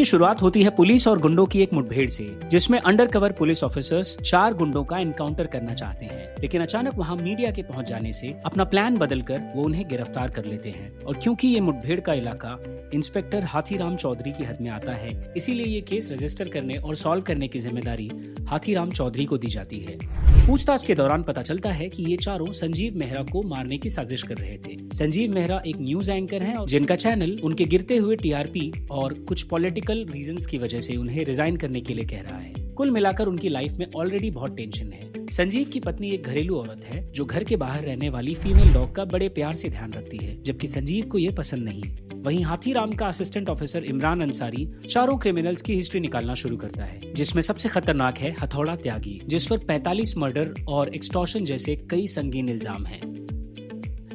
की शुरुआत होती है पुलिस और गुंडों की एक मुठभेड़ से, जिसमें अंडरकवर पुलिस ऑफिसर्स 4 गुंडों का एनकाउंटर करना चाहते हैं, लेकिन अचानक वहां मीडिया के पहुंच जाने से अपना प्लान बदलकर वो उन्हें गिरफ्तार कर लेते हैं। और क्योंकि ये मुठभेड़ का इलाका इंस्पेक्टर हाथीराम चौधरी की हद में आता है, इसीलिए ये केस रजिस्टर करने और सॉल्व करने की जिम्मेदारी हाथीराम चौधरी को दी जाती है। पूछताछ के दौरान पता चलता है कि ये चारों संजीव मेहरा को मारने की साजिश कर रहे थे। संजीव मेहरा एक न्यूज एंकर हैं, जिनका चैनल उनके गिरते हुए टीआरपी और कुछ पॉलिटिकल रीजंस की वजह से उन्हें रिजाइन करने के लिए कह रहा है। कुल मिलाकर उनकी लाइफ में ऑलरेडी बहुत टेंशन है। संजीव की पत्नी एक घरेलू औरत है जो घर के बाहर रहने वाली फीमेल डॉग का बड़े प्यार से ध्यान रखती है, जबकि संजीव को ये पसंद नहीं। वहीं हाथीराम का असिस्टेंट ऑफिसर इमरान अंसारी चारों क्रिमिनल्स की हिस्ट्री निकालना शुरू करता है, जिसमें सबसे खतरनाक है हथौड़ा त्यागी, जिस पर 45 मर्डर और एक्सटॉर्शन जैसे कई संगीन इल्जाम हैं।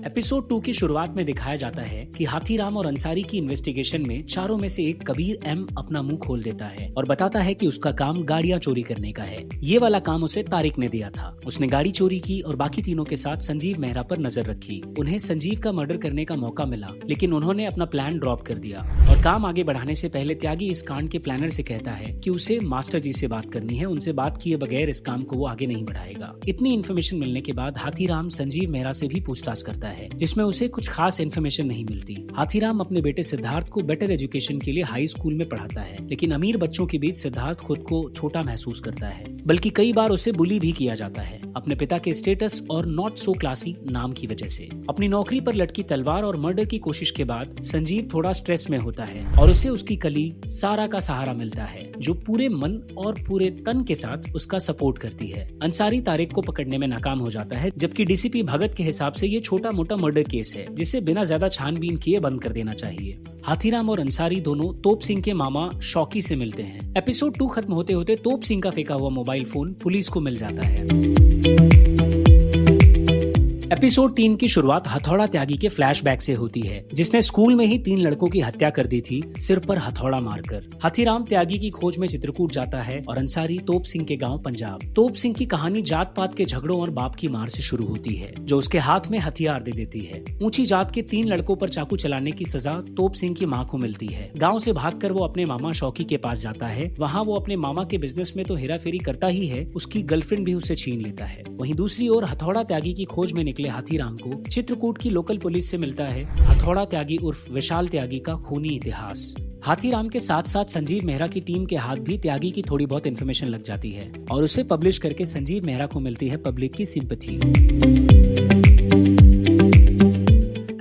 एपिसोड 2 की शुरुआत में दिखाया जाता है कि हाथीराम और अंसारी की इन्वेस्टिगेशन में चारों में से एक कबीर एम अपना मुंह खोल देता है और बताता है कि उसका काम गाड़ियां चोरी करने का है। ये वाला काम उसे तारिक ने दिया था। उसने गाड़ी चोरी की और बाकी तीनों के साथ संजीव मेहरा पर नजर रखी। उन्हें संजीव का मर्डर करने का मौका मिला, लेकिन उन्होंने अपना प्लान ड्रॉप कर दिया और काम आगे बढ़ाने से पहले त्यागी इस कांड के प्लानर से कहता है कि उसे मास्टर जी से बात करनी है, उनसे बात किए बगैर इस काम को वो आगे नहीं बढ़ाएगा। इतनी इन्फॉर्मेशन मिलने के बाद हाथीराम संजीव मेहरा से भी पूछताछ करता है, जिसमें उसे कुछ खास इन्फॉर्मेशन नहीं मिलती। हाथीराम अपने बेटे सिद्धार्थ को बेटर एजुकेशन के लिए हाई स्कूल में पढ़ाता है, लेकिन अमीर बच्चों के बीच सिद्धार्थ खुद को छोटा महसूस करता है, बल्कि कई बार उसे बुली भी किया जाता है अपने पिता के स्टेटस और नॉट सो क्लासी नाम की वजह से। अपनी नौकरी पर लटकी तलवार और मर्डर की कोशिश के बाद संजीव थोड़ा स्ट्रेस में होता है और उसे उसकी कली सारा का सहारा मिलता है, जो पूरे मन और पूरे तन के साथ उसका सपोर्ट करती है। अंसारी तारिक को पकड़ने में नाकाम हो जाता है, जबकि डीसीपी भगत के हिसाब से ये छोटा मोटा मर्डर केस है, जिसे बिना ज्यादा छानबीन किए बंद कर देना चाहिए। हाथीराम और अंसारी दोनों तोप सिंह के मामा शौकी से मिलते हैं। एपिसोड 2 खत्म होते होते तोप सिंह का फेंका हुआ मोबाइल फोन पुलिस को मिल जाता है। एपिसोड 3 की शुरुआत हथौड़ा त्यागी के फ्लैशबैक से होती है, जिसने स्कूल में ही 3 लड़कों की हत्या कर दी थी सिर पर हथौड़ा मारकर। हाथीराम त्यागी की खोज में चित्रकूट जाता है और अंसारी तोप सिंह के गांव पंजाब। तोप सिंह की कहानी जात पात के झगड़ों और बाप की मार से शुरू होती है, जो उसके हाथ में हथियार दे देती है। ऊंची जात के 3 लड़कों पर चाकू चलाने की सजा तोप सिंह की मां को मिलती है। गाँव से भागकर वो अपने मामा शौकी के पास जाता है। वहाँ वो अपने मामा के बिजनेस में तो हेराफेरी करता ही है, उसकी गर्लफ्रेंड भी उसे छीन लेता है। वहीं दूसरी ओर हथौड़ा त्यागी की खोज में निकले हाथीराम को चित्रकूट की लोकल पुलिस से मिलता है हथौड़ा त्यागी उर्फ विशाल त्यागी का खूनी इतिहास। हाथीराम के साथ साथ संजीव मेहरा की टीम के हाथ भी त्यागी की थोड़ी बहुत इन्फॉर्मेशन लग जाती है और उसे पब्लिश करके संजीव मेहरा को मिलती है पब्लिक की सिंपैथी।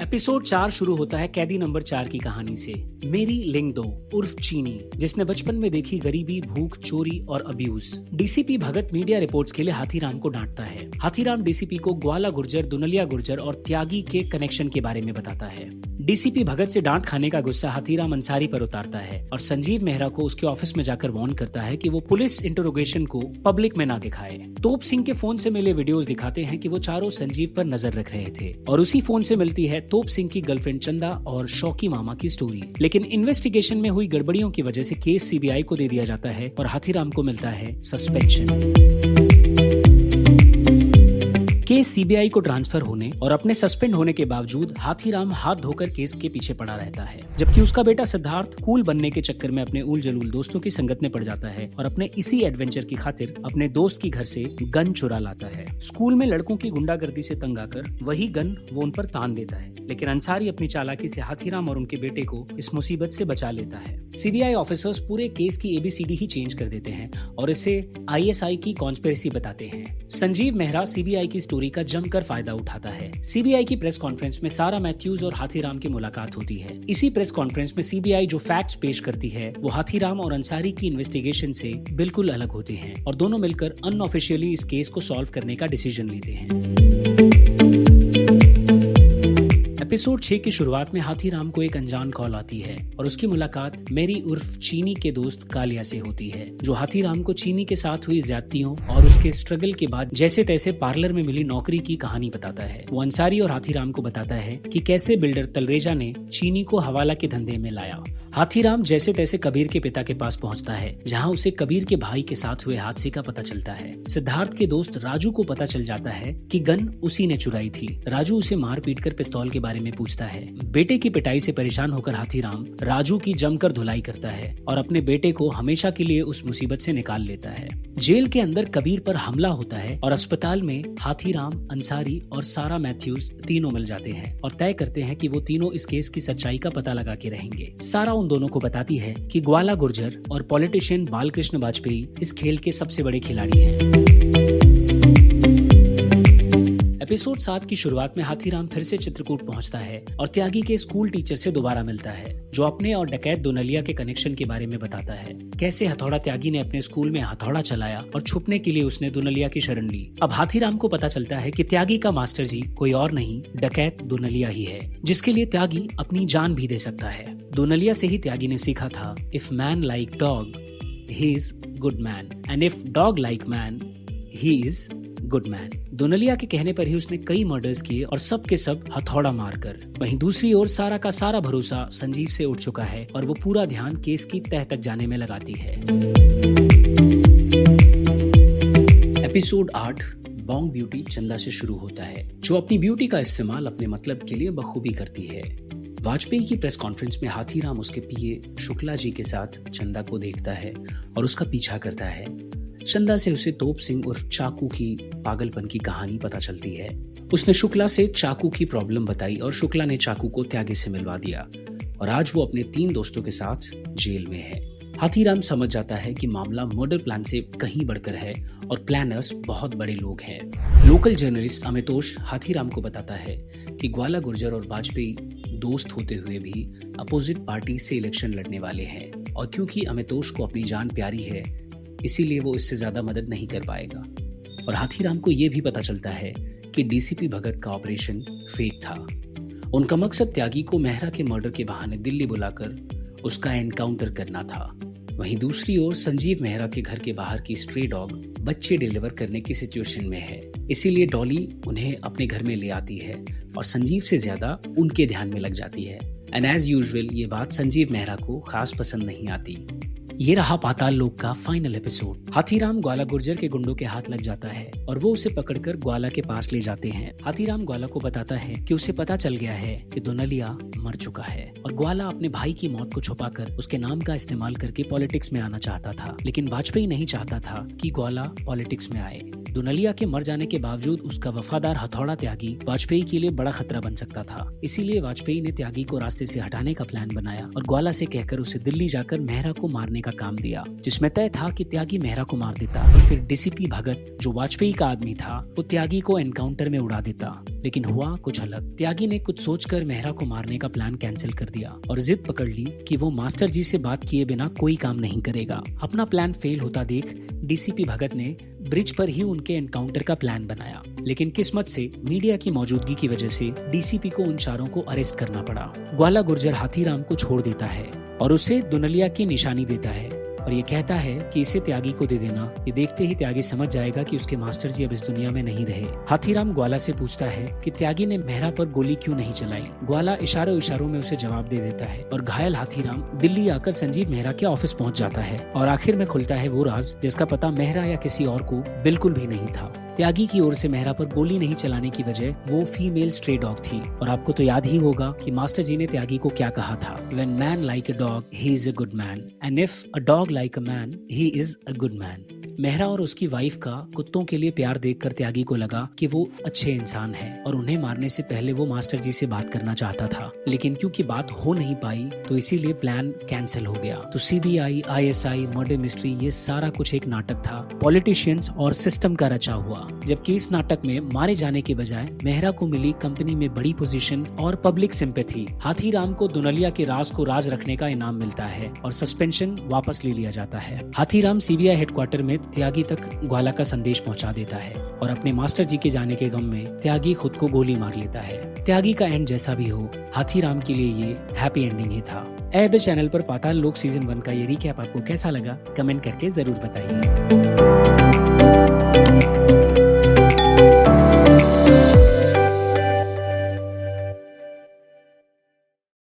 एपिसोड 4 शुरू होता है कैदी नंबर 4 की कहानी से, मेरी लिंगदो उर्फ चीनी, जिसने बचपन में देखी गरीबी, भूख, चोरी और अब्यूज। डीसीपी भगत मीडिया रिपोर्ट्स के लिए हाथीराम को डांटता है। हाथीराम डीसीपी को ग्वाला गुर्जर, दुनलिया गुर्जर और त्यागी के कनेक्शन के बारे में बताता है। डीसीपी भगत से डांट खाने का गुस्सा हाथीराम अंसारी पर उतारता है और संजीव मेहरा को उसके ऑफिस में जाकर वार्न करता है कि वो पुलिस इंटरोगेशन को पब्लिक में ना दिखाए। तोप सिंह के फोन से मिले वीडियोस दिखाते हैं कि वो चारों संजीव पर नजर रख रहे थे और उसी फोन से मिलती है तोप सिंह की गर्लफ्रेंड चंदा और शौकी मामा की स्टोरी। लेकिन इन्वेस्टिगेशन में हुई गड़बड़ियों की वजह से केस सीबीआई को दे दिया जाता है और हाथीराम को मिलता है सस्पेंशन। केस सीबीआई को ट्रांसफर होने और अपने सस्पेंड होने के बावजूद हाथीराम हाथ धोकर केस के पीछे पड़ा रहता है, जबकि उसका बेटा सिद्धार्थ कूल बनने के चक्कर में अपने उल जलूल दोस्तों की संगत में पड़ जाता है और अपने इसी एडवेंचर की खातिर अपने दोस्त की घर से गन चुरा लाता है। स्कूल में लड़कों की गुंडागर्दी से तंग आकर वही गन वो उन पर तान देता है, लेकिन अंसारी अपनी चालाकी से हाथीराम और उनके बेटे को इस मुसीबत से बचा लेता है। सीबीआई ऑफिसर्स पूरे केस की एबीसीडी ही चेंज कर देते हैं और इसे आईएसआई की कॉन्स्पिरेसी बताते हैं। संजीव मेहरा सीबीआई की स्टोरी का जमकर फायदा उठाता है। सीबीआई की प्रेस कॉन्फ्रेंस में सारा मैथ्यूज और हाथीराम की मुलाकात होती है। इसी प्रेस कॉन्फ्रेंस में सीबीआई जो फैक्ट्स पेश करती है वो हाथीराम और अंसारी की इन्वेस्टिगेशन से बिल्कुल अलग होते हैं और दोनों मिलकर अनऑफिशियली इस केस को सॉल्व करने का डिसीजन लेते हैं। एपिसोड 6 की शुरुआत में हाथीराम को एक अनजान कॉल आती है और उसकी मुलाकात मेरी उर्फ चीनी के दोस्त कालिया से होती है, जो हाथीराम को चीनी के साथ हुई ज्यादतियों और उसके स्ट्रगल के बाद जैसे तैसे पार्लर में मिली नौकरी की कहानी बताता है। वो अंसारी और हाथीराम को बताता है कि कैसे बिल्डर तलरेजा ने चीनी को हवाला के धंधे में लाया। हाथीराम जैसे तैसे कबीर के पिता के पास पहुंचता है, जहां उसे कबीर के भाई के साथ हुए हादसे का पता चलता है। सिद्धार्थ के दोस्त राजू को पता चल जाता है कि गन उसी ने चुराई थी। राजू उसे मार पीट कर पिस्तौल के बारे में पूछता है। बेटे की पिटाई से परेशान होकर हाथीराम राजू की जमकर धुलाई करता है और अपने बेटे को हमेशा के लिए उस मुसीबत से निकाल लेता है। जेल के अंदर कबीर पर हमला होता है और अस्पताल में हाथीराम, अंसारी और सारा मैथ्यूज तीनों मिल जाते हैं और तय करते हैं कि वो तीनों इस केस की सच्चाई का पता लगा के रहेंगे। सारा उन दोनों को बताती है कि ग्वाला गुर्जर और पॉलिटिशियन बालकृष्ण वाजपेयी इस खेल के सबसे बड़े खिलाड़ी हैं। एपिसोड 7 की शुरुआत में हाथीराम फिर से चित्रकूट पहुंचता है और त्यागी के स्कूल टीचर से दोबारा मिलता है, जो अपने और डकैत दोनलिया के कनेक्शन के बारे में बताता है। कैसे हथौड़ा त्यागी ने अपने स्कूल में हथौड़ा चलाया और छुपने के लिए उसने दोनलिया की शरण ली। अब हाथीराम को पता चलता है कि त्यागी का मास्टर जी कोई और नहीं, डकैत दोनलिया ही है, जिसके लिए त्यागी अपनी जान भी दे सकता है। दोनलिया से ही त्यागी ने सीखा था, if man like dog he is good man and if dog like man he is good man. दोनलिया के कहने पर ही उसने कई मर्डर्स किए और सब के सब हथौड़ा मारकर। वहीं दूसरी ओर सारा का सारा भरोसा संजीव से उठ चुका है और वो पूरा ध्यान केस की तह तक जाने में लगाती है। एपिसोड 8 बॉन्ग ब्यूटी चंदा से शुरू होता है, जो अपनी ब्यूटी का इस्तेमाल अपने मतलब के लिए बखूबी करती है। वाजपेयी की प्रेस कॉन्फ्रेंस में हाथीराम उसके पीए शुक्ला जी के साथ चंदा को देखता है और उसका पीछा करता है। चंदा से उसे तोप सिंह उर्फ चाकू की पागलपन की कहानी पता चलती है। उसने शुक्ला से चाकू की प्रॉब्लम बताई और शुक्ला ने चाकू को त्यागी से मिलवा दिया और आज वो अपने 3 दोस्तों के साथ जेल में है। हाथीराम समझ जाता है कि मामला मर्डर प्लान से कहीं बढ़कर है और प्लानर्स बहुत बड़े लोग हैं। लोकल जर्नलिस्ट अमितोष हाथीराम को बताता है कि ग्वाला गुर्जर और वाजपेयी दोस्त होते हुए भी अपोजिट पार्टी से इलेक्शन लड़ने वाले हैं और क्योंकि अमितोष को अपनी जान प्यारी है, इसीलिए वो इससे ज्यादा मदद नहीं कर पाएगा। और हाथीराम को यह भी पता चलता है कि डीसीपी भगत का ऑपरेशन फेक था। उनका मकसद त्यागी को मेहरा के मर्डर के बहाने दिल्ली बुलाकर उसका एनकाउंटर करना था। वहीं दूसरी ओर संजीव मेहरा के घर के बाहर की स्ट्रे डॉग बच्चे डिलीवर करने की सिचुएशन में है, इसीलिए डॉली उन्हें अपने घर में ले आती है और संजीव से ज्यादा उनके ध्यान में लग जाती है। एंड एज यूजुअल ये बात संजीव मेहरा को खास पसंद नहीं आती। ये रहा पाताल लोक का फाइनल एपिसोड। हाथीराम ग्वाला गुर्जर के गुंडों के हाथ लग जाता है और वो उसे पकड़कर ग्वाला के पास ले जाते हैं। हाथीराम ग्वाला को बताता है कि उसे पता चल गया है कि दोनलिया मर चुका है और ग्वाला अपने भाई की मौत को छुपाकर उसके नाम का इस्तेमाल करके पॉलिटिक्स में आना चाहता था, लेकिन वाजपेयी नहीं चाहता था कि ग्वाला पॉलिटिक्स में आए। दोनलिया के मर जाने के बावजूद उसका वफादार हथौड़ा त्यागी वाजपेयी के लिए बड़ा खतरा बन सकता था, इसीलिए वाजपेयी ने त्यागी को रास्ते से हटाने का प्लान बनाया और ग्वाला से कहकर उसे दिल्ली जाकर मेहरा को मारने का काम दिया, जिसमें तय था कि त्यागी मेहरा को मार देता और फिर डीसीपी भगत, जो वाजपेयी का आदमी था, वो त्यागी को एनकाउंटर में उड़ा देता। लेकिन हुआ कुछ अलग। त्यागी ने कुछ सोचकर मेहरा को मारने का प्लान कैंसिल कर दिया और जिद पकड़ ली कि वो मास्टर जी से बात किए बिना कोई काम नहीं करेगा। अपना प्लान फेल होता देख डीसीपी भगत ने ब्रिज पर ही उनके एनकाउंटर का प्लान बनाया, लेकिन किस्मत से मीडिया की मौजूदगी की वजह से डीसीपी को उन चारों को अरेस्ट करना पड़ा। ग्वाला गुर्जर हाथीराम को छोड़ देता है और उसे दोनलिया की निशानी देता है और ये कहता है कि इसे त्यागी को दे देना। ये देखते ही त्यागी समझ जाएगा कि उसके मास्टर जी अब इस दुनिया में नहीं रहे। हाथीराम ग्वाला से पूछता है कि त्यागी ने मेहरा पर गोली क्यों नहीं चलाई। ग्वाला इशारों में उसे जवाब दे देता है और घायल हाथीराम दिल्ली आकर संजीव मेहरा के ऑफिस पहुंच जाता है और आखिर में खुलता है वो राज जिसका पता मेहरा या किसी और को बिल्कुल भी नहीं था। त्यागी की ओर से मेहरा पर गोली नहीं चलाने की वजह वो फीमेल स्ट्रे डॉग थी और आपको तो याद ही होगा कि मास्टर जी ने त्यागी को क्या कहा था, When man like a dog, he is a good man, and if a dog like a man, he is a good man. Mehra और उसकी वाइफ का कुत्तों के लिए प्यार देखकर त्यागी को लगा कि वो अच्छे इंसान हैं और उन्हें मारने से पहले वो मास्टर जी से बात करना चाहता था, लेकिन क्योंकि बात हो नहीं पाई तो इसीलिए प्लान कैंसिल हो गया। तो सीबीआई, आईएसआई, मर्डर मिस्ट्री, ये सारा कुछ एक नाटक था, पॉलिटिशियंस और सिस्टम का रचा हुआ। जबकि इस नाटक में मारे जाने के बजाय मेहरा को मिली कंपनी में बड़ी पोजीशन और पब्लिक सिंपैथी। हाथीराम को दोनलिया के राज को राज रखने का इनाम मिलता है और सस्पेंशन वापस ले लिया जाता है। हाथीराम सीबीआई हेडक्वार्टर में त्यागी तक ग्वाला का संदेश पहुंचा देता है और अपने मास्टर जी के जाने के गम में त्यागी खुद को गोली मार लेता है। त्यागी का एंड जैसा भी हो, हाथीराम के लिए ये हैप्पी एंडिंग ही था। द चैनल पर पाताल लोक सीजन 1 का ये रिकैप आपको कैसा लगा, कमेंट करके जरूर बताइए।